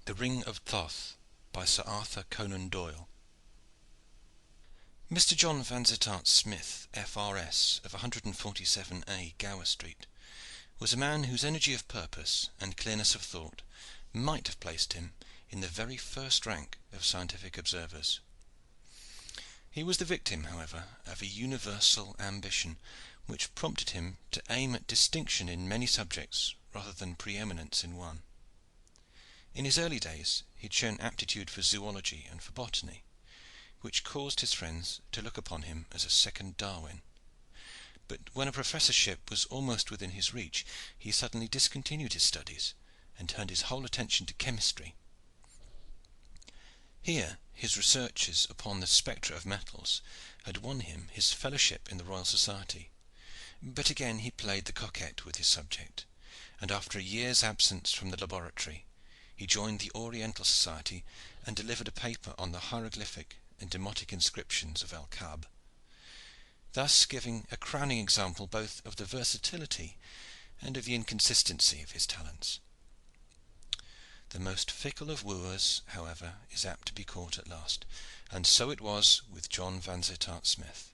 The Ring of Thoth by Sir Arthur Conan Doyle. Mr. John Vansittart Smith, F.R.S., of 147A Gower Street, was a man whose energy of purpose and clearness of thought might have placed him in the very first rank of scientific observers. He was the victim, however, of a universal ambition which prompted him to aim at distinction in many subjects rather than pre eminence in one. In his early days he had shown aptitude for zoology and for botany, which caused his friends to look upon him as a second Darwin. But when a professorship was almost within his reach, he suddenly discontinued his studies and turned his whole attention to chemistry. Here his researches upon the spectra of metals had won him his fellowship in the Royal Society, but again he played the coquette with his subject, and after a year's absence from the laboratory he joined the Oriental Society and delivered a paper on the hieroglyphic and demotic inscriptions of El Kab, thus giving a crowning example both of the versatility and of the inconsistency of his talents. The most fickle of wooers, however, is apt to be caught at last, and so it was with John Vansittart Smith.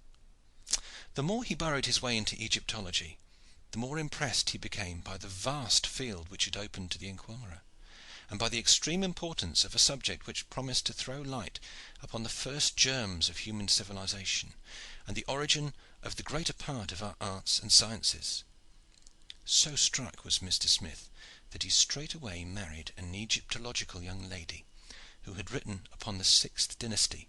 The more he burrowed his way into Egyptology, the more impressed he became by the vast field which it opened to the inquirer, and by the extreme importance of a subject which promised to throw light upon the first germs of human civilization and the origin of the greater part of our arts and sciences. So struck was Mr. Smith that he straightway married an Egyptological young lady who had written upon the sixth dynasty,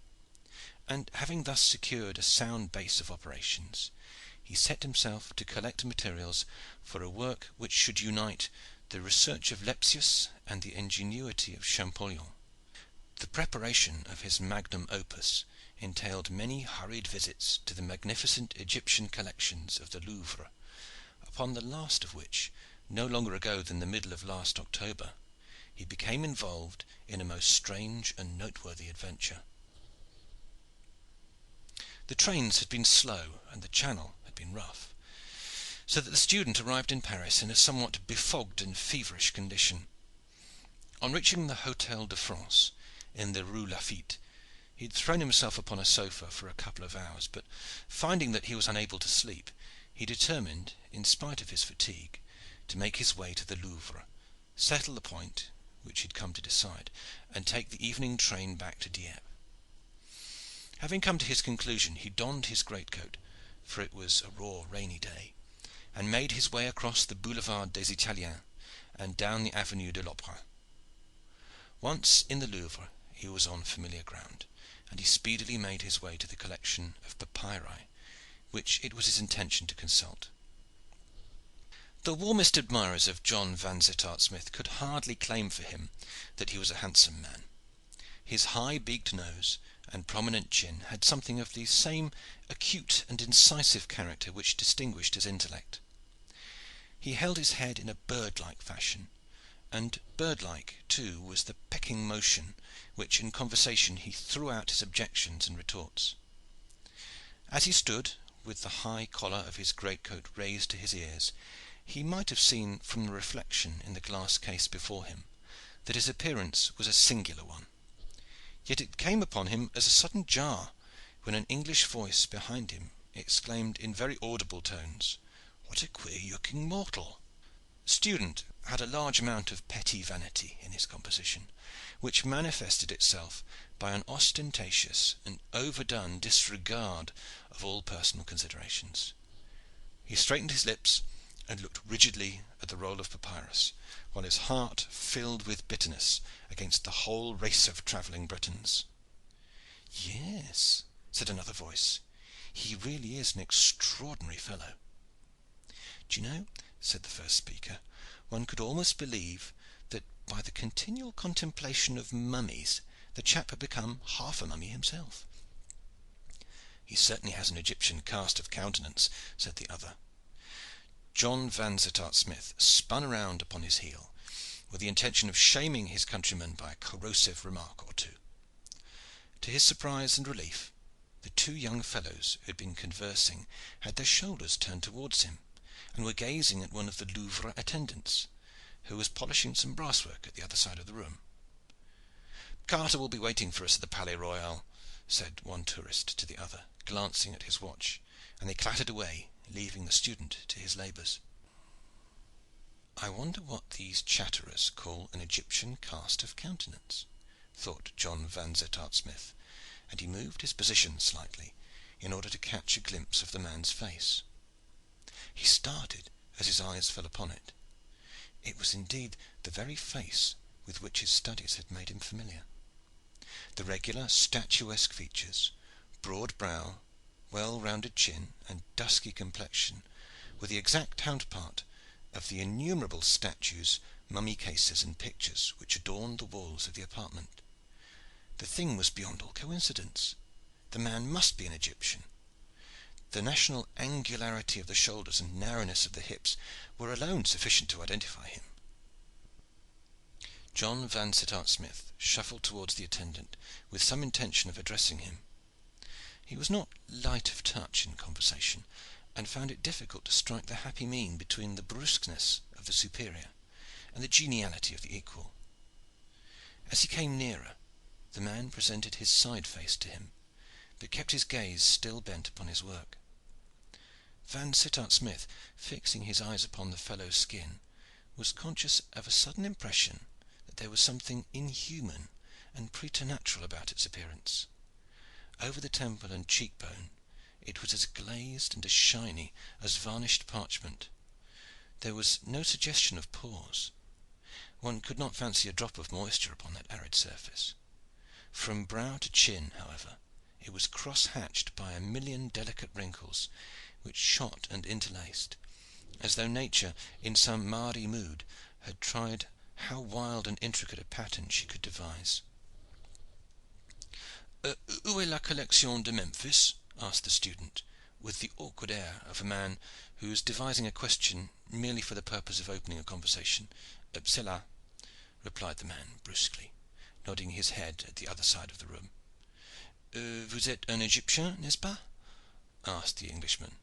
and having thus secured a sound base of operations, he set himself to collect materials for a work which should unite the research of Lepsius and the ingenuity of Champollion. The preparation of his magnum opus entailed many hurried visits to the magnificent Egyptian collections of the Louvre, upon the last of which, no longer ago than the middle of last October, he became involved in a most strange and noteworthy adventure. The trains had been slow and the Channel had been rough, so that the student arrived in Paris in a somewhat befogged and feverish condition. On reaching the Hôtel de France in the Rue Lafitte, he had thrown himself upon a sofa for a couple of hours, but finding that he was unable to sleep, he determined, in spite of his fatigue, to make his way to the Louvre, settle the point which he had come to decide, and take the evening train back to Dieppe. Having come to his conclusion, he donned his greatcoat, for it was a raw rainy day, and made his way across the Boulevard des Italiens and down the Avenue de l'Opera. Once in the Louvre he was on familiar ground, and he speedily made his way to the collection of papyri which it was his intention to consult. The warmest admirers of John Vansittart Smith could hardly claim for him that he was a handsome man. His high beaked nose and prominent chin had something of the same acute and incisive character which distinguished his intellect. He held his head in a bird-like fashion, and bird-like too was the pecking motion which in conversation he threw out his objections and retorts. As he stood, with the high collar of his greatcoat raised to his ears, he might have seen from the reflection in the glass case before him that his appearance was a singular one. Yet it came upon him as a sudden jar when an English voice behind him exclaimed in very audible tones, "What a queer looking mortal!" The student had a large amount of petty vanity in his composition, which manifested itself by an ostentatious and overdone disregard of all personal considerations. He straightened his lips and looked rigidly at the roll of papyrus, while his heart filled with bitterness against the whole race of travelling Britons. "Yes," said another voice, "he really is an extraordinary fellow." "Do you know," said the first speaker, "one could almost believe that by the continual contemplation of mummies the chap had become half a mummy himself." "He certainly has an Egyptian cast of countenance," said the other. John Vansittart Smith spun around upon his heel, with the intention of shaming his countryman by a corrosive remark or two. To his surprise and relief, the two young fellows who had been conversing had their shoulders turned towards him, and were gazing at one of the Louvre attendants, who was polishing some brasswork at the other side of the room. Carter will be waiting for us at the Palais Royal," said one tourist to the other, glancing at his watch, and they clattered away, leaving the student to his labors. "I wonder what these chatterers call an Egyptian cast of countenance," thought John Vansittart Smith, and he moved his position slightly in order to catch a glimpse of the man's face. He started as his eyes fell upon it. It was indeed the very face with which his studies had made him familiar. The regular statuesque features, broad brow, well rounded chin, and dusky complexion were the exact counterpart of the innumerable statues, mummy cases, and pictures which adorned the walls of the apartment. The thing was beyond all coincidence. The man must be an Egyptian. The national angularity of the shoulders and narrowness of the hips were alone sufficient to identify him. John Vansittart Smith shuffled towards the attendant with some intention of addressing him. He was not light of touch in conversation, and found it difficult to strike the happy mean between the brusqueness of the superior and the geniality of the equal. As he came nearer, the man presented his side face to him, but kept his gaze still bent upon his work. Vansittart Smith, fixing his eyes upon the fellow's skin, was conscious of a sudden impression that there was something inhuman and preternatural about its appearance. Over the temple and cheek bone it was as glazed and as shiny as varnished parchment. There was no suggestion of pores. One could not fancy a drop of moisture upon that arid surface. From brow to chin, however, it was cross hatched by a million delicate wrinkles, which shot and interlaced, as though nature, in some Mari mood, had tried how wild and intricate a pattern she could devise. "Où est la collection de Memphis?" asked the student, with the awkward air of a man who is devising a question merely for the purpose of opening a conversation. "C'est là," replied the man brusquely, nodding his head at the other side of the room. "Vous êtes un Egyptien, n'est ce pas?" asked the Englishman.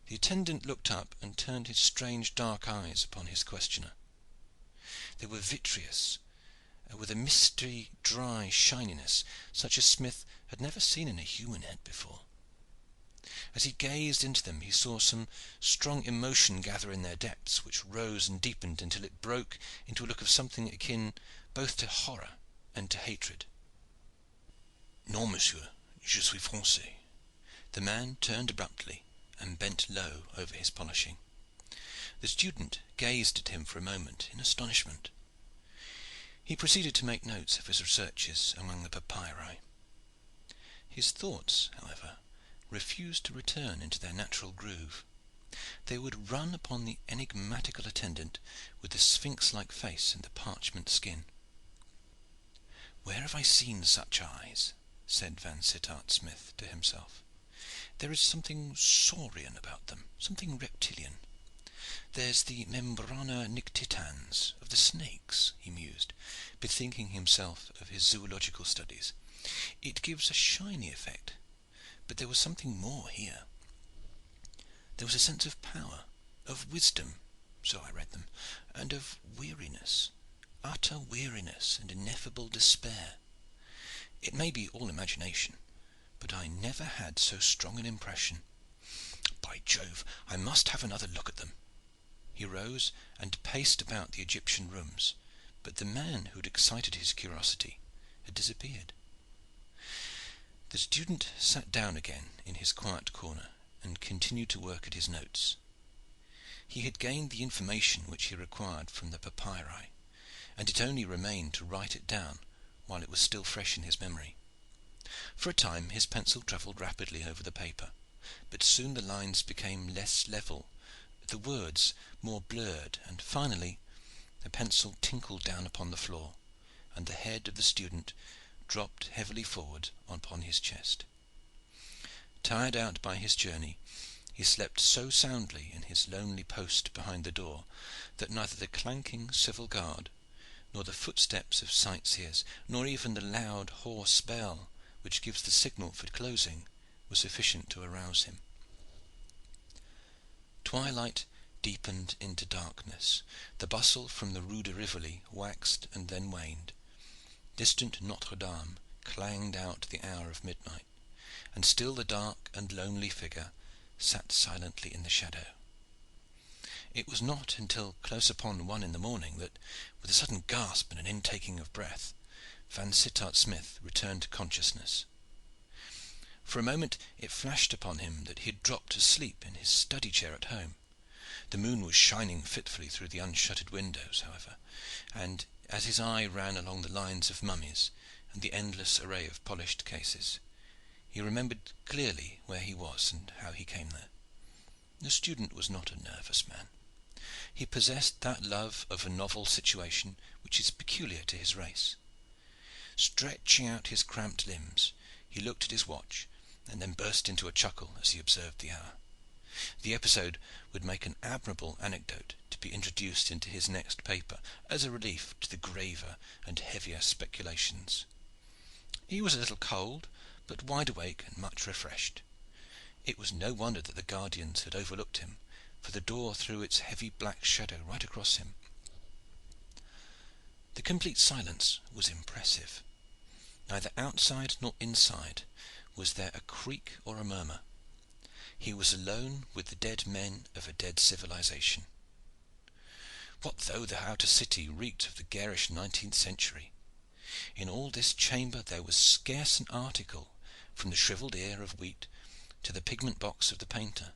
The attendant looked up and turned his strange dark eyes upon his questioner. They were vitreous, with a misty dry shininess such as Smith had never seen in a human head before. As he gazed into them he saw some strong emotion gather in their depths, which rose and deepened until it broke into a look of something akin both to horror and to hatred. "Non, monsieur, je suis Français." The man turned abruptly and bent low over his polishing. The student gazed at him for a moment in astonishment. He proceeded to make notes of his researches among the papyri. His thoughts, however, refused to return into their natural groove. They would run upon the enigmatical attendant with the sphinx-like face and the parchment skin. "Where have I seen such eyes?" said Vansittart Smith to himself. "There is something saurian about them, something reptilian. There's the membrana nictitans of the snakes," he mused, bethinking himself of his zoological studies. "It gives a shiny effect, but there was something more here. There was a sense of power, of wisdom, so I read them, and of weariness, utter weariness and ineffable despair. It may be all imagination, but I never had so strong an impression. By Jove, I must have another look at them." He rose and paced about the Egyptian rooms, but the man who had excited his curiosity had disappeared. The student sat down again in his quiet corner and continued to work at his notes. He had gained the information which he required from the papyri, and it only remained to write it down while it was still fresh in his memory. For a time his pencil travelled rapidly over the paper, but soon the lines became less level, the words more blurred, and finally the pencil tinkled down upon the floor, and the head of the student dropped heavily forward upon his chest. Tired out by his journey, he slept so soundly in his lonely post behind the door that neither the clanking civil guard, nor the footsteps of sightseers, nor even the loud hoarse bell which gives the signal for closing, were sufficient to arouse him. Twilight deepened into darkness. The bustle from the Rue de Rivoli waxed and then waned. Distant Notre Dame clanged out the hour of midnight, and still the dark and lonely figure sat silently in the shadow. It was not until close upon 1 in the morning that, with a sudden gasp and an intaking of breath, Van Sittart Smith returned to consciousness. For a moment it flashed upon him that he had dropped asleep in his study chair at home. The moon was shining fitfully through the unshuttered windows, however, and as his eye ran along the lines of mummies and the endless array of polished cases, he remembered clearly where he was and how he came there. The student was not a nervous man. He possessed that love of a novel situation which is peculiar to his race. Stretching out his cramped limbs, he looked at his watch, and then burst into a chuckle as he observed the hour. The episode would make an admirable anecdote to be introduced into his next paper as a relief to the graver and heavier speculations. He was a little cold, but wide awake and much refreshed. It was no wonder that the guardians had overlooked him, for the door threw its heavy black shadow right across him. The complete silence was impressive. Neither outside nor inside was there a creak or a murmur. He was alone with the dead men of a dead civilization. What though the outer city reeked of the garish 19th century? In all this chamber there was scarce an article, from the shrivelled ear of wheat to the pigment box of the painter,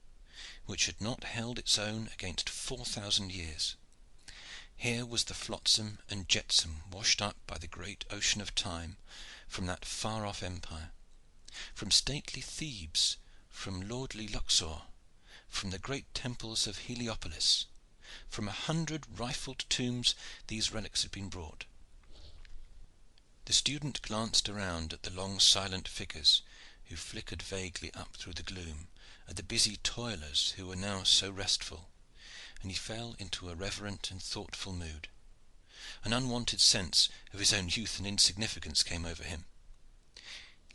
which had not held its own against 4,000 years. Here was the flotsam and jetsam washed up by the great ocean of time from that far off empire, from stately Thebes, from lordly Luxor, from the great temples of Heliopolis. From 100 rifled tombs these relics had been brought. The student glanced around at the long silent figures who flickered vaguely up through the gloom, at the busy toilers who were now so restful, and he fell into a reverent and thoughtful mood. An unwonted sense of his own youth and insignificance came over him.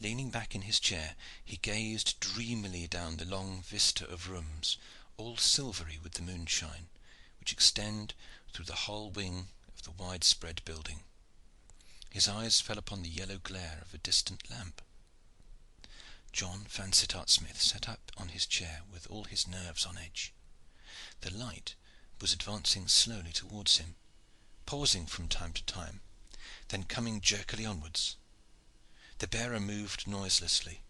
Leaning back in his chair, he gazed dreamily down the long vista of rooms, all silvery with the moonshine, which extend through the whole wing of the wide-spread building. His eyes fell upon the yellow glare of a distant lamp. John Van Sittart Smith sat up on his chair with all his nerves on edge. The light was advancing slowly towards him, pausing from time to time, then coming jerkily onwards. The bearer moved noiselessly.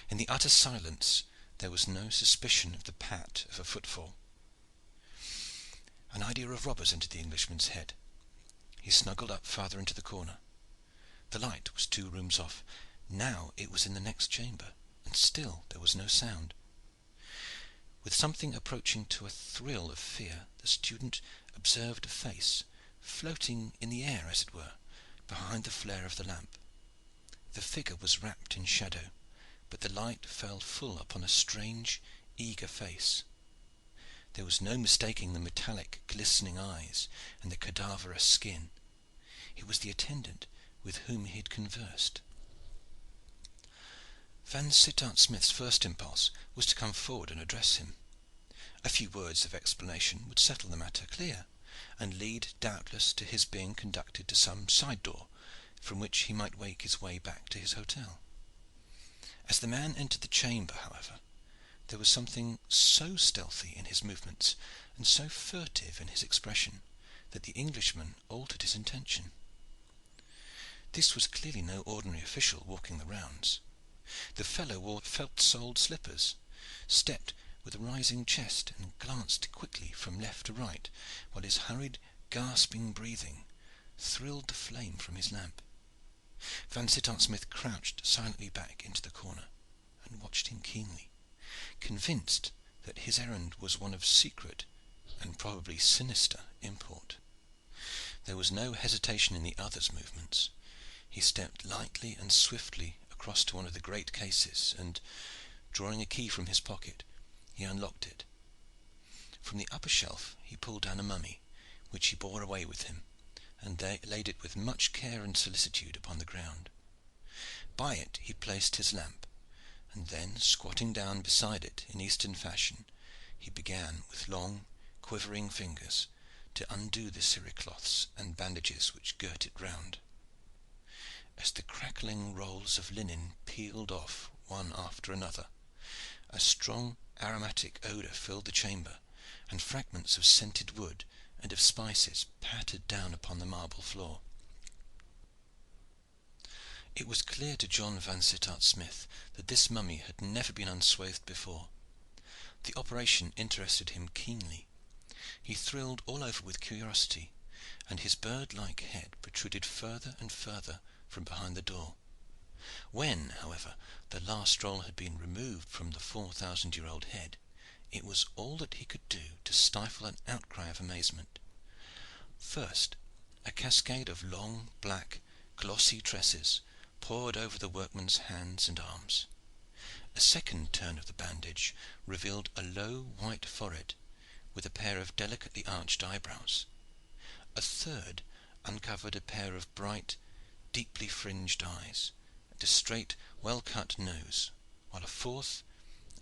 In the utter silence there was no suspicion of the pat of a footfall. An idea of robbers entered the Englishman's head. He snuggled up farther into the corner. The light was 2 rooms off. Now it was in the next chamber, and still there was no sound. With something approaching to a thrill of fear, the student observed a face floating in the air, as it were, behind the flare of the lamp. The figure was wrapped in shadow, but the light fell full upon a strange, eager face. There was no mistaking the metallic, glistening eyes and the cadaverous skin. It was the attendant with whom he had conversed. Van Sittart Smith's first impulse was to come forward and address him. A few words of explanation would settle the matter clear, and lead doubtless to his being conducted to some side door, from which he might make his way back to his hotel. As the man entered the chamber, however, there was something so stealthy in his movements and so furtive in his expression that the Englishman altered his intention. This was clearly no ordinary official walking the rounds. The fellow wore felt-soled slippers, stepped with a rising chest, and glanced quickly from left to right, while his hurried, gasping breathing thrilled the flame from his lamp. Van Sittart Smith crouched silently back into the corner and watched him keenly, convinced that his errand was one of secret and probably sinister import. There was no hesitation in the other's movements. He stepped lightly and swiftly across to one of the great cases, and, drawing a key from his pocket, he unlocked it. From the upper shelf he pulled down a mummy, which he bore away with him, and they laid it with much care and solicitude upon the ground. By it he placed his lamp, and then, squatting down beside it in Eastern fashion, he began with long, quivering fingers to undo the cerecloths and bandages which girt it round. as the crackling rolls of linen peeled off one after another. A strong aromatic odour filled the chamber, and fragments of scented wood and of spices pattered down upon the marble floor. It was clear to John Vansittart Smith that this mummy had never been unswathed before. The operation interested him keenly. He thrilled all over with curiosity, and his bird-like head protruded further and further from behind the door. When, however, the last roll had been removed from the 4,000-year-old head, it was all that he could do to stifle an outcry of amazement. First, a cascade of long, black, glossy tresses poured over the workman's hands and arms. A second turn of the bandage revealed a low white forehead with a pair of delicately arched eyebrows. A third uncovered a pair of bright, deeply fringed eyes, and a straight, well-cut nose, while a fourth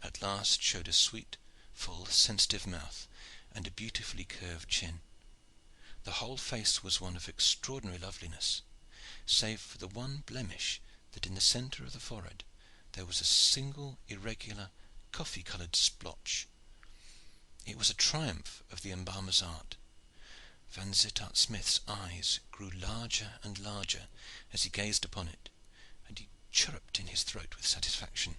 at last showed a sweet, full, sensitive mouth and a beautifully curved chin. The whole face was one of extraordinary loveliness, save for the one blemish that in the centre of the forehead there was a single irregular coffee-coloured splotch. It was a triumph of the embalmer's art. Vansittart Smith's eyes grew larger and larger as he gazed upon it, and he chirruped in his throat with satisfaction.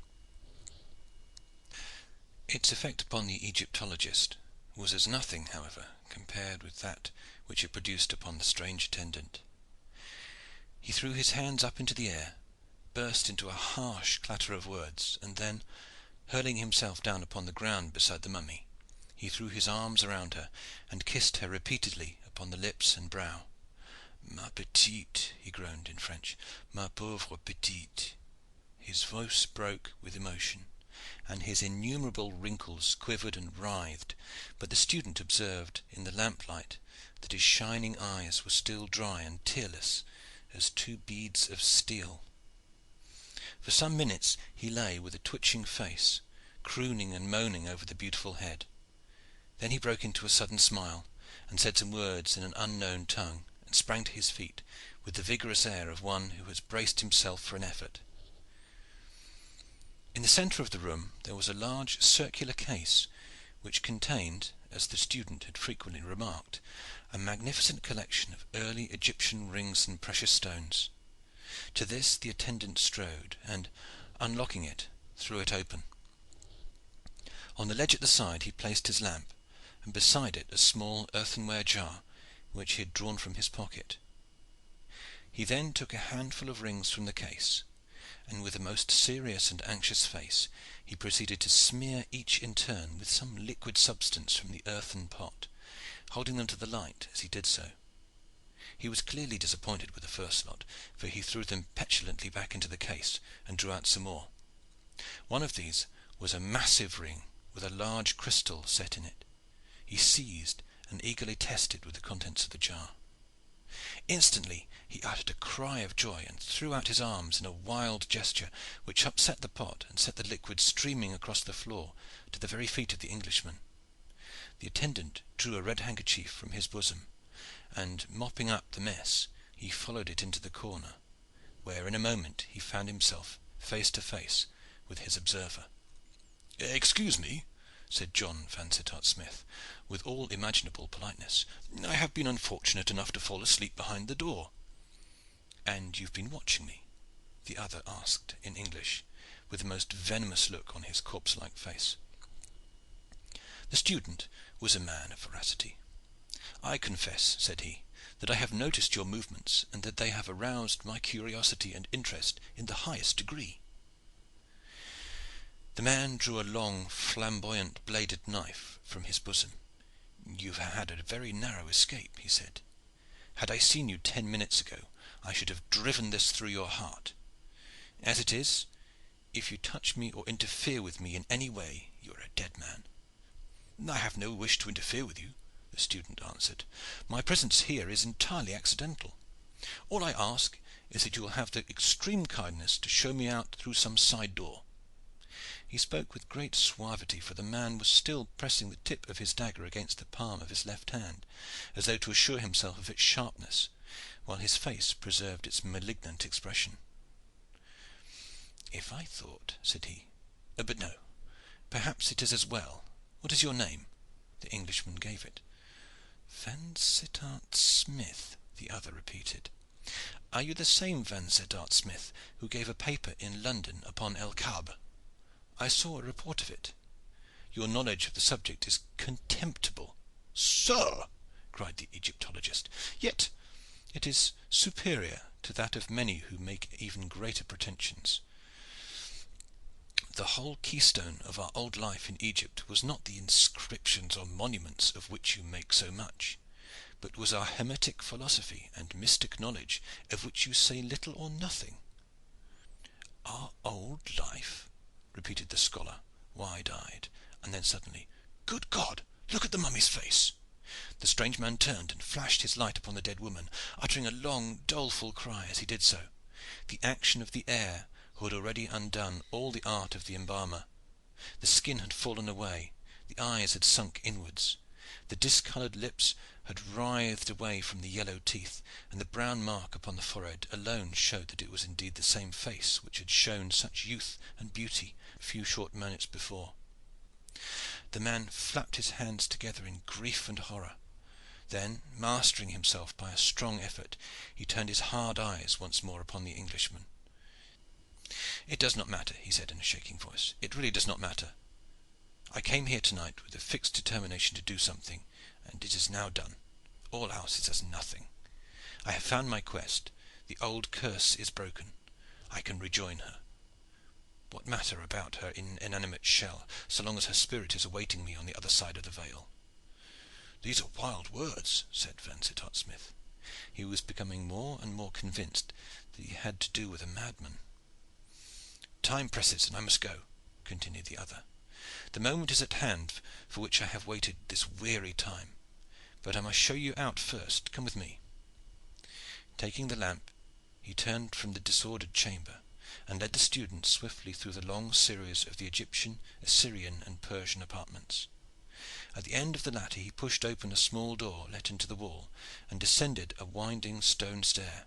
Its effect upon the Egyptologist was as nothing, however, compared with that which it produced upon the strange attendant. He threw his hands up into the air, burst into a harsh clatter of words, and then, hurling himself down upon the ground beside the mummy, he threw his arms around her and kissed her repeatedly upon the lips and brow. "Ma petite," he groaned in French, "ma pauvre petite." His voice broke with emotion, and his innumerable wrinkles quivered and writhed, but the student observed in the lamplight that his shining eyes were still dry and tearless as two beads of steel. For some minutes he lay with a twitching face, crooning and moaning over the beautiful head. Then he broke into a sudden smile, and said some words in an unknown tongue, and sprang to his feet with the vigorous air of one who has braced himself for an effort. In the centre of the room there was a large circular case, which contained, as the student had frequently remarked, a magnificent collection of early Egyptian rings and precious stones. To this the attendant strode, and, unlocking it, threw it open. On the ledge at the side he placed his lamp, and beside it a small earthenware jar which he had drawn from his pocket. He then took a handful of rings from the case, and with a most serious and anxious face he proceeded to smear each in turn with some liquid substance from the earthen pot, holding them to the light as he did so. He was clearly disappointed with the first lot, for he threw them petulantly back into the case and drew out some more. One of these was a massive ring with a large crystal set in it. He seized and eagerly tested with the contents of the jar. Instantly he uttered a cry of joy and threw out his arms in a wild gesture which upset the pot and set the liquid streaming across the floor to the very feet of the Englishman. The attendant drew a red handkerchief from his bosom, and, mopping up the mess, he followed it into the corner, where in a moment he found himself face to face with his observer. "Excuse me," said John Vansittart Smith, with all imaginable politeness. "I have been unfortunate enough to fall asleep behind the door." "And you have been watching me?" the other asked in English, with the most venomous look on his corpse-like face. The student was a man of veracity. "I confess," said he, "that I have noticed your movements, and that they have aroused my curiosity and interest in the highest degree." The man drew a long, flamboyant bladed knife from his bosom. "You have had a very narrow escape," he said. "Had I seen you 10 minutes ago, I should have driven this through your heart. As it is, if you touch me or interfere with me in any way, you are a dead man." "I have no wish to interfere with you," the student answered. "My presence here is entirely accidental. All I ask is that you will have the extreme kindness to show me out through some side door." He spoke with great suavity, for the man was still pressing the tip of his dagger against the palm of his left hand, as though to assure himself of its sharpness, while his face preserved its malignant expression. "If I thought," said he, "but no, perhaps it is as well. What is your name?" The Englishman gave it. "Vansittart Smith," the other repeated. "Are you the same Vansittart Smith who gave a paper in London upon El Kab? I saw a report of it. Your knowledge of the subject is contemptible." "Sir!" cried the Egyptologist. "Yet it is superior to that of many who make even greater pretensions. The whole keystone of our old life in Egypt was not the inscriptions or monuments of which you make so much, but was our Hermetic philosophy and mystic knowledge, of which you say little or nothing." "Our old life?" repeated the scholar, wide eyed, and then suddenly, "Good God, look at the mummy's face!" The strange man turned and flashed his light upon the dead woman, uttering a long, doleful cry as he did so. The action of the air had already undone all the art of the embalmer. The skin had fallen away, the eyes had sunk inwards, the discolored lips had writhed away from the yellow teeth, and the brown mark upon the forehead alone showed that it was indeed the same face which had shown such youth and beauty a few short minutes before. The man flapped his hands together in grief and horror. Then, mastering himself by a strong effort, he turned his hard eyes once more upon the Englishman. "It does not matter," he said in a shaking voice. "It really does not matter. I came here tonight with a fixed determination to do something, and it is now done. All else is as nothing. I have found my quest. The old curse is broken. I can rejoin her. What matter about her inanimate shell, so long as her spirit is awaiting me on the other side of the veil?" "These are wild words," said Vansittart Smith. He was becoming more and more convinced that he had to do with a madman. "Time presses, and I must go," continued the other. "The moment is at hand for which I have waited this weary time. But I must show you out first. Come with me." Taking the lamp, he turned from the disordered chamber and led the student swiftly through the long series of the Egyptian, Assyrian, and Persian apartments. At the end of the latter he pushed open a small door let into the wall, and descended a winding stone stair.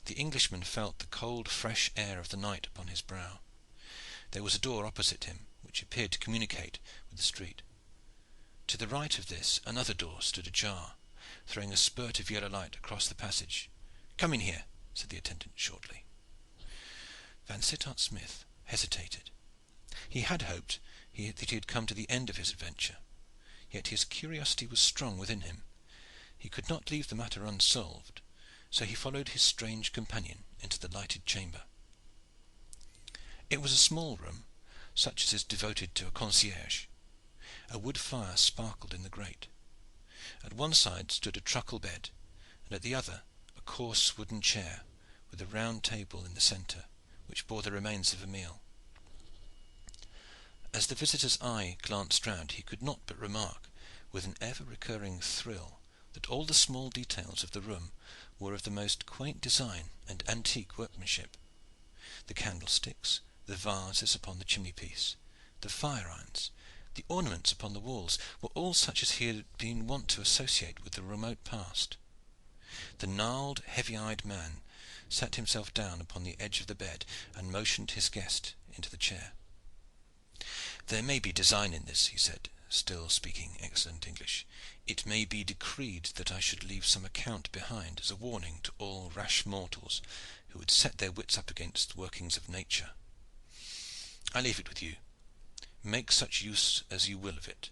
The Englishman felt the cold, fresh air of the night upon his brow. There was a door opposite him, which appeared to communicate with the street. To the right of this another door stood ajar, throwing a spurt of yellow light across the passage. "Come in here," said the attendant shortly. Vansittart Smith hesitated. He had hoped that he had come to the end of his adventure, yet his curiosity was strong within him. He could not leave the matter unsolved, so he followed his strange companion into the lighted chamber. It was a small room, such as is devoted to a concierge. A wood fire sparkled in the grate. At one side stood a truckle bed, and at the other a coarse wooden chair, with a round table in the centre, which bore the remains of a meal. As the visitor's eye glanced round, he could not but remark, with an ever recurring thrill, that all the small details of the room were of the most quaint design and antique workmanship. The candlesticks, the vases upon the chimney piece, the fire irons, the ornaments upon the walls, were all such as he had been wont to associate with the remote past. The gnarled, heavy-eyed man sat himself down upon the edge of the bed and motioned his guest into the chair. "There may be design in this," he said, still speaking excellent English. "It may be decreed that I should leave some account behind as a warning to all rash mortals who would set their wits up against the workings of nature. I leave it with you. Make such use as you will of it.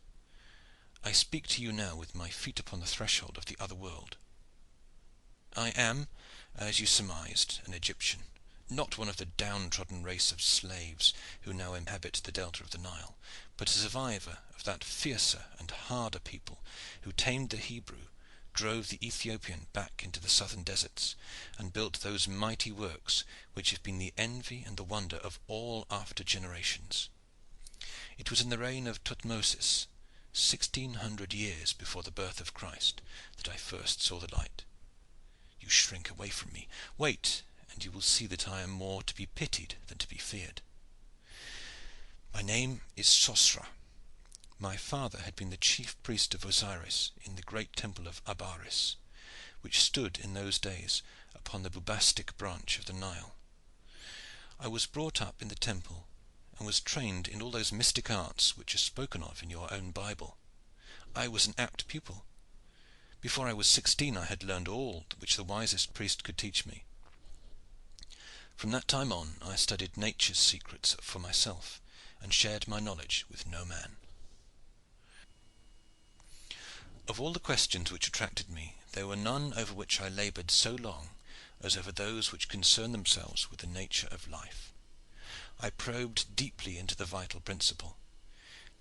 I speak to you now with my feet upon the threshold of the other world. I am, as you surmised, an Egyptian, not one of the downtrodden race of slaves who now inhabit the delta of the Nile, but a survivor of that fiercer and harder people who tamed the Hebrew, drove the Ethiopian back into the southern deserts, and built those mighty works which have been the envy and the wonder of all after generations. It was in the reign of Tutmosis, 1600 years before the birth of Christ, that I first saw the light. You shrink away from me. Wait, and you will see that I am more to be pitied than to be feared. My name is Sosra. My father had been the chief priest of Osiris in the great temple of Abaris, which stood in those days upon the Bubastic branch of the Nile. I was brought up in the temple, and was trained in all those mystic arts which are spoken of in your own Bible. I was an apt pupil. Before I was 16 I had learned all which the wisest priest could teach me. From that time on I studied nature's secrets for myself, and shared my knowledge with no man. Of all the questions which attracted me, there were none over which I labored so long as over those which concern themselves with the nature of life. I probed deeply into the vital principle.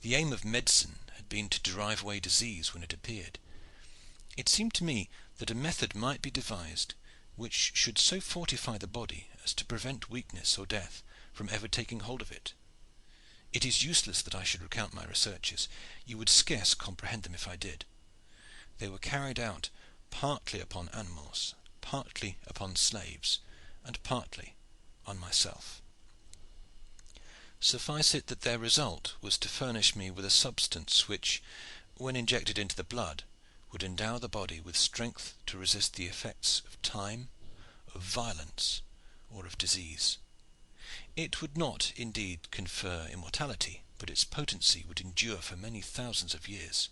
The aim of medicine had been to drive away disease when it appeared. It seemed to me that a method might be devised which should so fortify the body as to prevent weakness or death from ever taking hold of it. It is useless that I should recount my researches. You would scarce comprehend them if I did. They were carried out partly upon animals, partly upon slaves, and partly on myself. Suffice it that their result was to furnish me with a substance which, when injected into the blood, would endow the body with strength to resist the effects of time, of violence, or of disease. It would not, indeed, confer immortality, but its potency would endure for many thousands of years.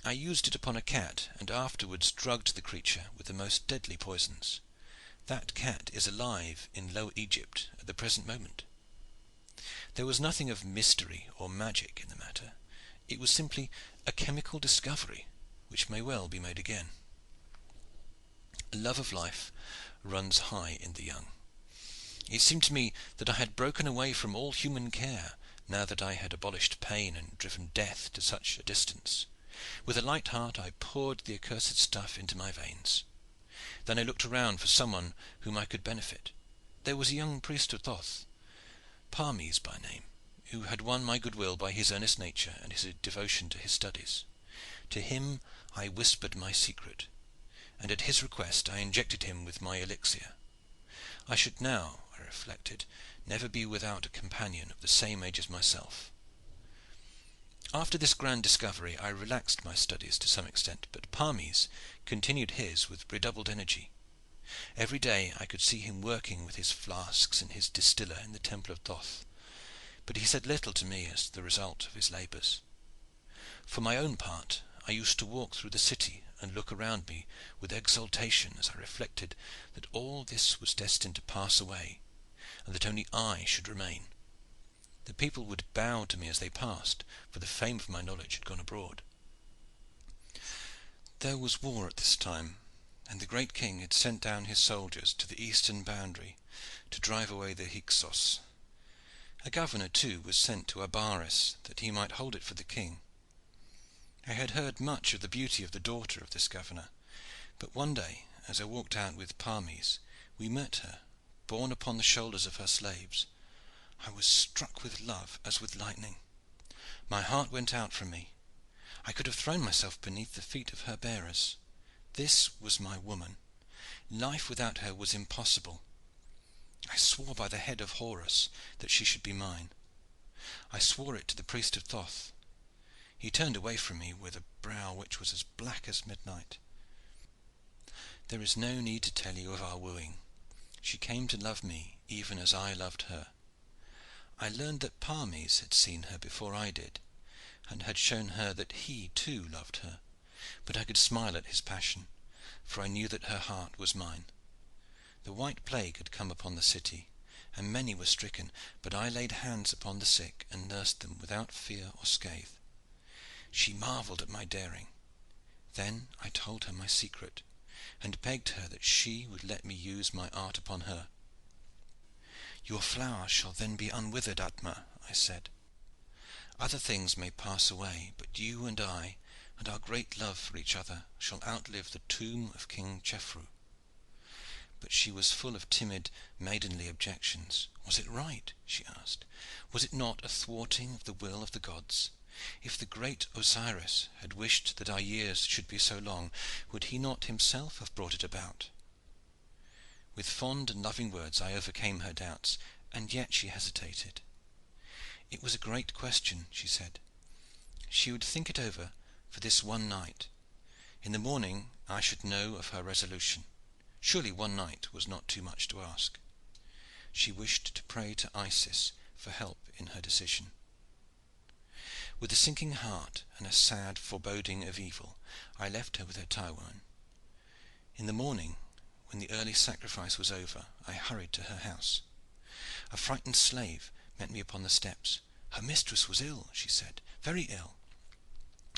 I used it upon a cat, and afterwards drugged the creature with the most deadly poisons. That cat is alive in Lower Egypt at the present moment. There was nothing of mystery or magic in the matter. It was simply a chemical discovery which may well be made again. A love of life runs high in the young. It seemed to me that I had broken away from all human care, now that I had abolished pain and driven death to such a distance. With a light heart I poured the accursed stuff into my veins. Then I looked around for someone whom I could benefit. There was a young priest of Thoth, Parmes by name, who had won my goodwill by his earnest nature and his devotion to his studies. To him I whispered my secret, and at his request I injected him with my elixir. I should now, I reflected, never be without a companion of the same age as myself. After this grand discovery I relaxed my studies to some extent, but Parmes continued his with redoubled energy. Every day I could see him working with his flasks and his distiller in the temple of Thoth, but he said little to me as the result of his labors. For my own part, I used to walk through the city and look around me with exultation as I reflected that all this was destined to pass away, and that only I should remain. The people would bow to me as they passed, for the fame of my knowledge had gone abroad. There was war at this time, and the great king had sent down his soldiers to the eastern boundary to drive away the Hyksos. A governor, too, was sent to Abaris that he might hold it for the king. I had heard much of the beauty of the daughter of this governor, but one day, as I walked out with Parmes, we met her, borne upon the shoulders of her slaves. I was struck with love as with lightning. My heart went out from me. I could have thrown myself beneath the feet of her bearers. This was my woman. Life without her was impossible. I swore by the head of Horus that she should be mine. I swore it to the priest of Thoth. He turned away from me with a brow which was as black as midnight. There is no need to tell you of our wooing. She came to love me even as I loved her. I learned that Parmes had seen her before I did, and had shown her that he too loved her, but I could smile at his passion, for I knew that her heart was mine. The white plague had come upon the city, and many were stricken, but I laid hands upon the sick and nursed them without fear or scathe. She marveled at my daring. Then I told her my secret, and begged her that she would let me use my art upon her. "Your flower shall then be unwithered, Atma," I said. "Other things may pass away, but you and I and our great love for each other shall outlive the tomb of King Chefru." But she was full of timid, maidenly objections. Was it right, she asked? Was it not a thwarting of the will of the gods? If the great Osiris had wished that our years should be so long, would he not himself have brought it about? With fond and loving words I overcame her doubts, and yet she hesitated. It was a great question, she said. She would think it over for this one night. In the morning I should know of her resolution. Surely one night was not too much to ask. She wished to pray to Isis for help in her decision. With a sinking heart and a sad foreboding of evil, I left her with her Taiwan. In the morning, when the early sacrifice was over, I hurried to her house. A frightened slave met me upon the steps. Her mistress was ill, she said, very ill.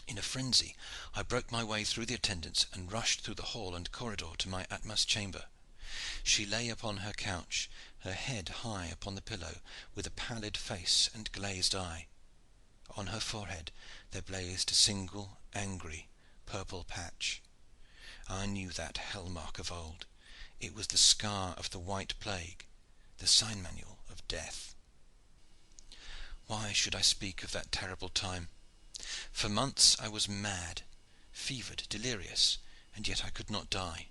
In a frenzy, I broke my way through the attendants and rushed through the hall and corridor to my Atma's chamber. She lay upon her couch, her head high upon the pillow, with a pallid face and glazed eye. On her forehead there blazed a single angry purple patch. I knew that hell mark of old. It was the scar of the white plague, the sign manual of death. Why should I speak of that terrible time? For months I was mad, fevered, delirious, and yet I could not die.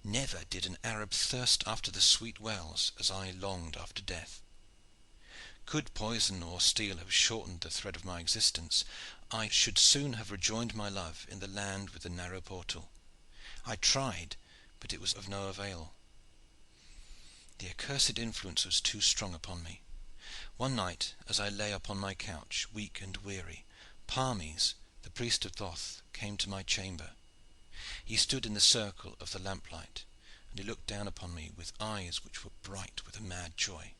Never did an Arab thirst after the sweet wells as I longed after death. Could poison or steel have shortened the thread of my existence, I should soon have rejoined my love in the land with the narrow portal. I tried, but it was of no avail. The accursed influence was too strong upon me. One night, as I lay upon my couch, weak and weary, Parmes, the priest of Thoth, came to my chamber. He stood in the circle of the lamplight, and he looked down upon me with eyes which were bright with a mad joy.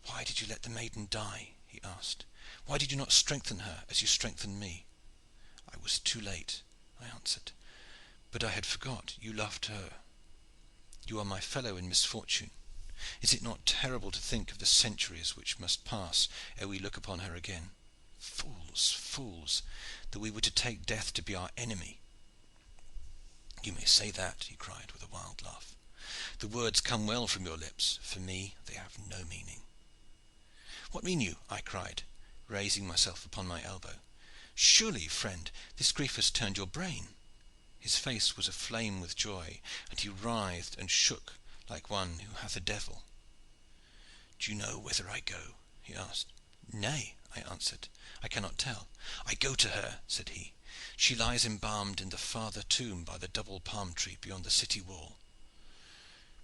"Why did you let the maiden die?" he asked. "Why did you not strengthen her as you strengthened me?" "I was too late," I answered. "But I had forgot you loved her. You are my fellow in misfortune. Is it not terrible to think of the centuries which must pass ere we look upon her again? Fools, fools, that we were to take death to be our enemy!" "You may say that," he cried with a wild laugh. "The words come well from your lips. For me they have no meaning." "What mean you?" I cried, raising myself upon my elbow. "Surely, friend, this grief has turned your brain." His face was aflame with joy, and he writhed and shook like one who hath a devil. "Do you know whither I go?" he asked. "Nay," I answered, "I cannot tell." "I go to her," said he. "She lies embalmed in the farther tomb by the double palm tree beyond the city wall."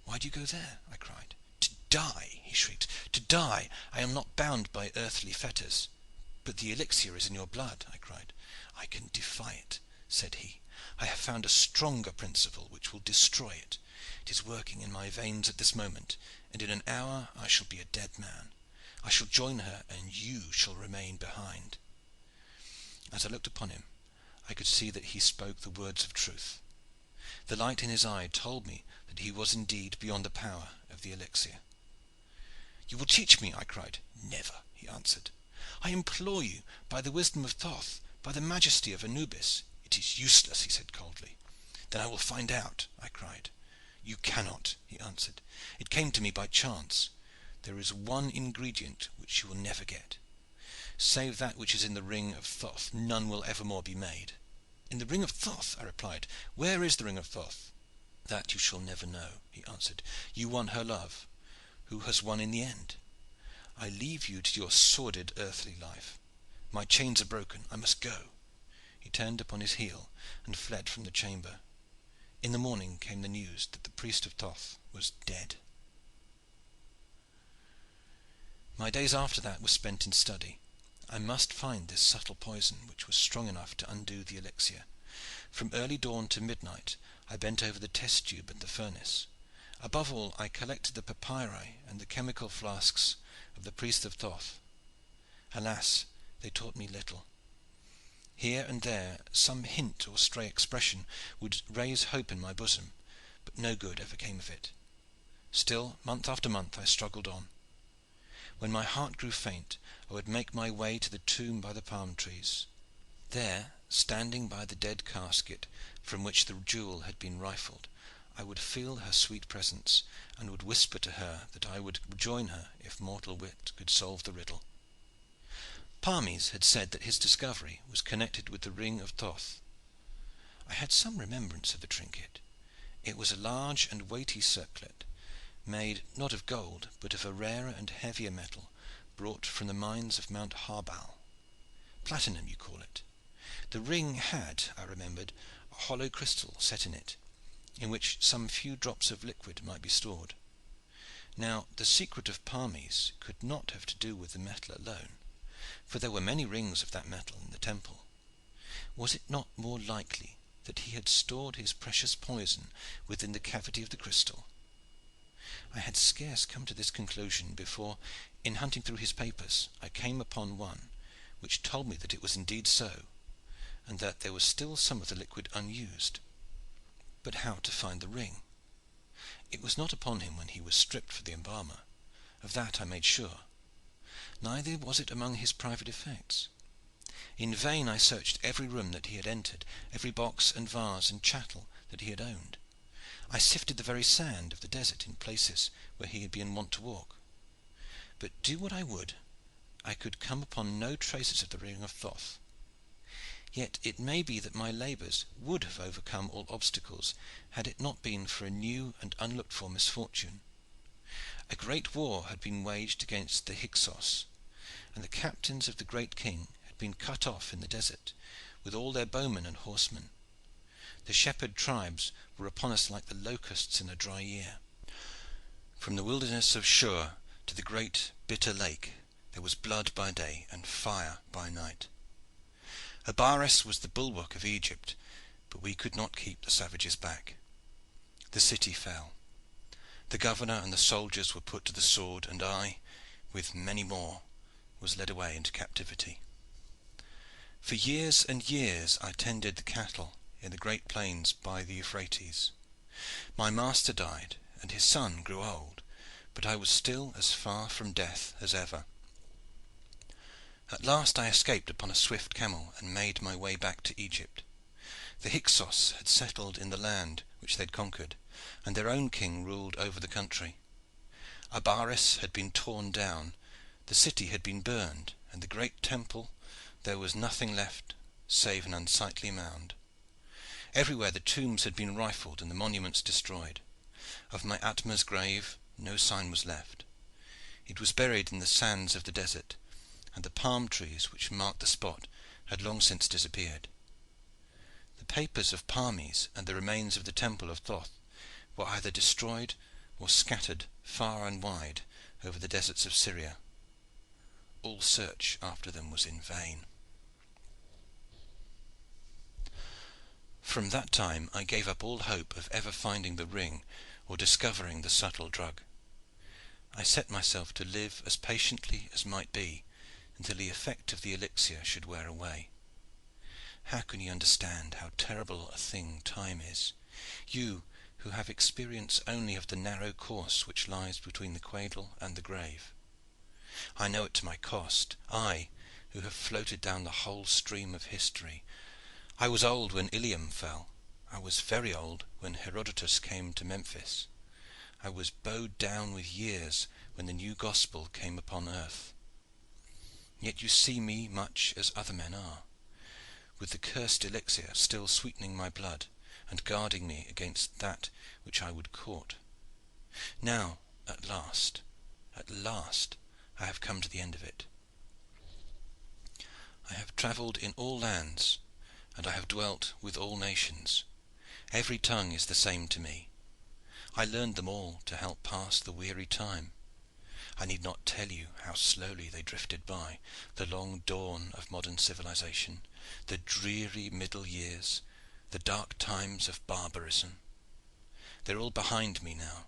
"Why do you go there?" I cried. "To die!" he shrieked. "To die! I am not bound by earthly fetters." "But the elixir is in your blood," I cried. "I can defy it," said he. "I have found a stronger principle which will destroy it. It is working in my veins at this moment, and in an hour I shall be a dead man. I shall join her, and you shall remain behind." As I looked upon him I could see that he spoke the words of truth. The light in his eye told me that he was indeed beyond the power of the elixir. "You will teach me!" I cried. "Never!" he answered. "I implore you, by the wisdom of Thoth, by the majesty of Anubis." "It is useless," he said coldly. "Then I will find out," I cried. "You cannot," he answered. "It came to me by chance. There is one ingredient which you will never get. Save that which is in the ring of Thoth none will evermore be made." "In the ring of Thoth!" I replied. "Where is the ring of Thoth?" "That you shall never know," he answered. "You won her love. Who has won in the end? I leave you to your sordid earthly life. My chains are broken. I must go." He turned upon his heel and fled from the chamber. In the morning came the news that the priest of Thoth was dead. My days after that were spent in study. I must find this subtle poison which was strong enough to undo the elixir. From early dawn to midnight I bent over the test tube and the furnace. Above all I collected the papyri and the chemical flasks of the priest of Thoth. Alas, they taught me little. Here and there some hint or stray expression would raise hope in my bosom, but no good ever came of it. Still, month after month I struggled on. When my heart grew faint I would make my way to the tomb by the palm trees. There, standing by the dead casket from which the jewel had been rifled, I would feel her sweet presence, and would whisper to her that I would join her if mortal wit could solve the riddle. Parmes had said that his discovery was connected with the ring of Thoth. I had some remembrance of the trinket. It was a large and weighty circlet, made not of gold but of a rarer and heavier metal brought from the mines of Mount Harbal. Platinum you call it. The ring had, I remembered, a hollow crystal set in it, in which some few drops of liquid might be stored. Now the secret of Parmes could not have to do with the metal alone, for there were many rings of that metal in the temple. Was it not more likely that he had stored his precious poison within the cavity of the crystal? I had scarce come to this conclusion before, in hunting through his papers, I came upon one which told me that it was indeed so, and that there was still some of the liquid unused. But how to find the ring? It was not upon him when he was stripped for the embalmer. Of that I made sure. Neither was it among his private effects. In vain I searched every room that he had entered, every box and vase and chattel that he had owned. I sifted the very sand of the desert in places where he had been wont to walk. But do what I would, I could come upon no traces of the ring of Thoth. Yet it may be that my labors would have overcome all obstacles had it not been for a new and unlooked for misfortune. A great war had been waged against the Hyksos, and the captains of the great king had been cut off in the desert, with all their bowmen and horsemen. The shepherd tribes were upon us like the locusts in a dry year. From the wilderness of Shur to the great bitter lake there was blood by day and fire by night. Abaris was the bulwark of Egypt, but we could not keep the savages back. The city fell. The governor and the soldiers were put to the sword, and I, with many more, was led away into captivity. For years and years I tended the cattle in the great plains by the Euphrates. My master died, and his son grew old, but I was still as far from death as ever. At last I escaped upon a swift camel and made my way back to Egypt. The Hyksos had settled in the land which they had conquered, and their own king ruled over the country. Abaris had been torn down, the city had been burned, and the great temple there was nothing left save an unsightly mound. Everywhere the tombs had been rifled and the monuments destroyed. Of my Atma's grave no sign was left. It was buried in the sands of the desert, and the palm trees which marked the spot had long since disappeared. The papers of Parmes and the remains of the temple of Thoth were either destroyed or scattered far and wide over the deserts of Syria. All search after them was in vain. From that time I gave up all hope of ever finding the ring or discovering the subtle drug. I set myself to live as patiently as might be until the effect of the elixir should wear away. How can you understand how terrible a thing time is, you who have experience only of the narrow course which lies between the cradle and the grave? I know it to my cost, I who have floated down the whole stream of history. I was old when Ilium fell. I was very old when Herodotus came to Memphis. I was bowed down with years when the new gospel came upon earth. Yet you see me much as other men are, with the cursed elixir still sweetening my blood and guarding me against that which I would court. Now at last, I have come to the end of it. I have travelled in all lands, and I have dwelt with all nations. Every tongue is the same to me. I learned them all to help pass the weary time. I need not tell you how slowly they drifted by, the long dawn of modern civilization, the dreary middle years, the dark times of barbarism. They are all behind me now.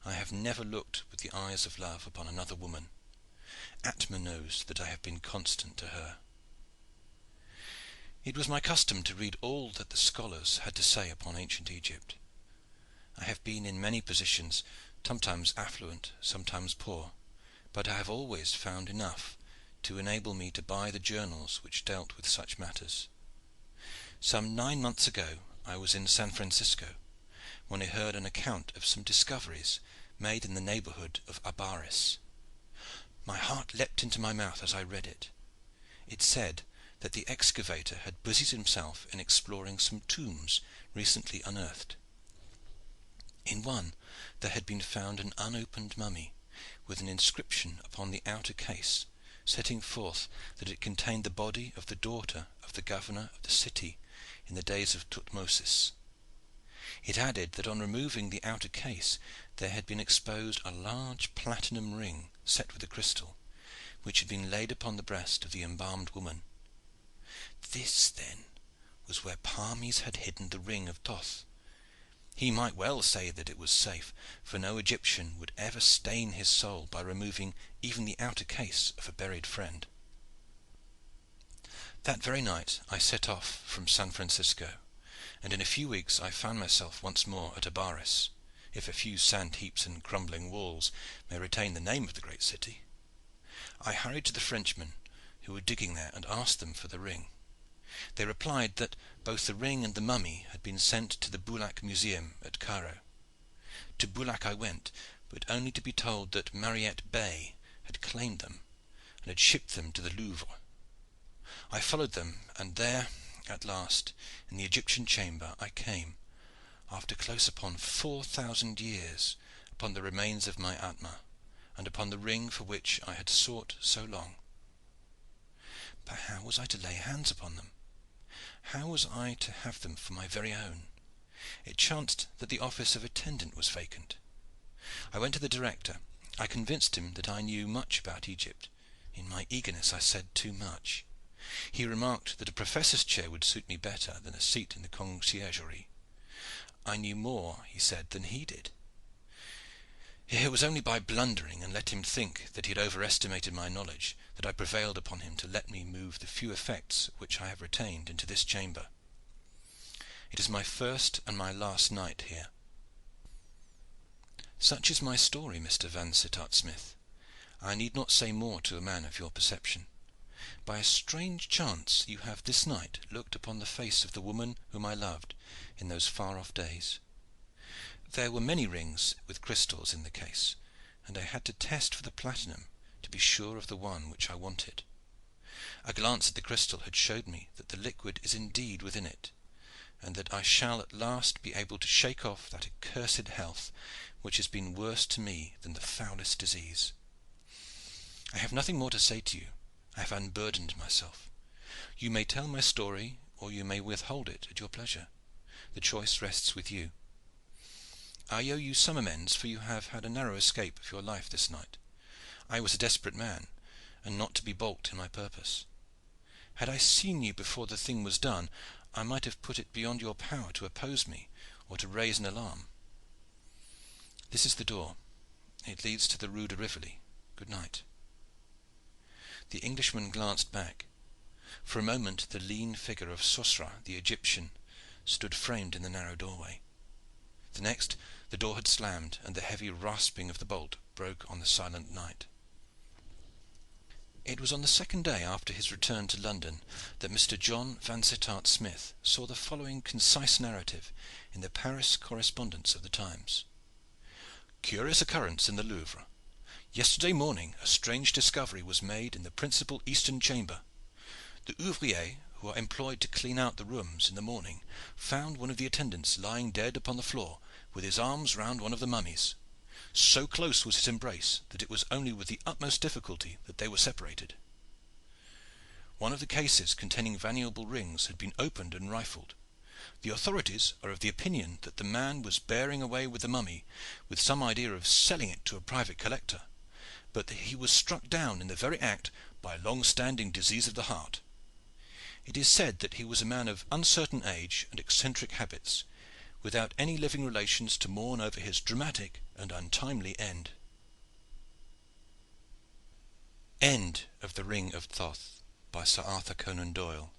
I have never looked with the eyes of love upon another woman. Atma knows that I have been constant to her. It was my custom to read all that the scholars had to say upon ancient Egypt. I have been in many positions, sometimes affluent, sometimes poor, but I have always found enough to enable me to buy the journals which dealt with such matters. Some 9 months ago I was in San Francisco, when I heard an account of some discoveries made in the neighborhood of Abaris. My heart leapt into my mouth as I read it. It said that the excavator had busied himself in exploring some tombs recently unearthed. In one there had been found an unopened mummy, with an inscription upon the outer case setting forth that it contained the body of the daughter of the governor of the city in the days of Tutmosis. It added that on removing the outer case there had been exposed a large platinum ring set with a crystal, which had been laid upon the breast of the embalmed woman. This, then, was where Parmes had hidden the ring of Thoth. He might well say that it was safe, for no Egyptian would ever stain his soul by removing even the outer case of a buried friend. That very night I set off from San Francisco, and in a few weeks I found myself once more at Abaris, if a few sand heaps and crumbling walls may retain the name of the great city. I hurried to the Frenchmen who were digging there and asked them for the ring. They replied that both the ring and the mummy had been sent to the Boulak Museum at Cairo. To Boulak I went, but only to be told that Mariette Bey had claimed them and had shipped them to the Louvre. I followed them, and there at last, in the Egyptian chamber, I came, after close upon 4,000 years, upon the remains of my Atma, and upon the ring for which I had sought so long. But how was I to lay hands upon them? How was I to have them for my very own? It chanced that the office of attendant was vacant. I went to the director. I convinced him that I knew much about Egypt. In my eagerness I said too much. He remarked that a professor's chair would suit me better than a seat in the conciergerie. I knew more, he said, than he did. It was only by blundering and let him think that he had overestimated my knowledge that I prevailed upon him to let me move the few effects which I have retained into this chamber. It is my first and my last night here. Such is my story, Mr. Vansittart Smith. I need not say more to a man of your perception. By a strange chance you have this night looked upon the face of the woman whom I loved in those far off days. There were many rings with crystals in the case, and I had to test for the platinum to be sure of the one which I wanted. A glance at the crystal had showed me that the liquid is indeed within it, and that I shall at last be able to shake off that accursed health which has been worse to me than the foulest disease. I have nothing more to say to you. I have unburdened myself. You may tell my story, or you may withhold it at your pleasure. The choice rests with you. I owe you some amends, for you have had a narrow escape of your life this night. I was a desperate man, and not to be balked in my purpose. Had I seen you before the thing was done, I might have put it beyond your power to oppose me or to raise an alarm. This is the door. It leads to the Rue de Rivoli. Good night." The Englishman glanced back. For a moment the lean figure of Sosra the Egyptian stood framed in the narrow doorway. The next the door had slammed, and the heavy rasping of the bolt broke on the silent night. It was on the second day after his return to London that Mr. John Vansittart Smith saw the following concise narrative in the Paris correspondence of the Times. "Curious occurrence in the Louvre. Yesterday morning a strange discovery was made in the principal eastern chamber. The ouvriers who are employed to clean out the rooms in the morning found one of the attendants lying dead upon the floor, with his arms round one of the mummies. So close was his embrace that it was only with the utmost difficulty that they were separated. One of the cases containing valuable rings had been opened and rifled. The authorities are of the opinion that the man was bearing away with the mummy with some idea of selling it to a private collector, but that he was struck down in the very act by a long-standing disease of the heart. It is said that he was a man of uncertain age and eccentric habits, without any living relations to mourn over his dramatic and untimely end." End of The Ring of Thoth by Sir Arthur Conan Doyle.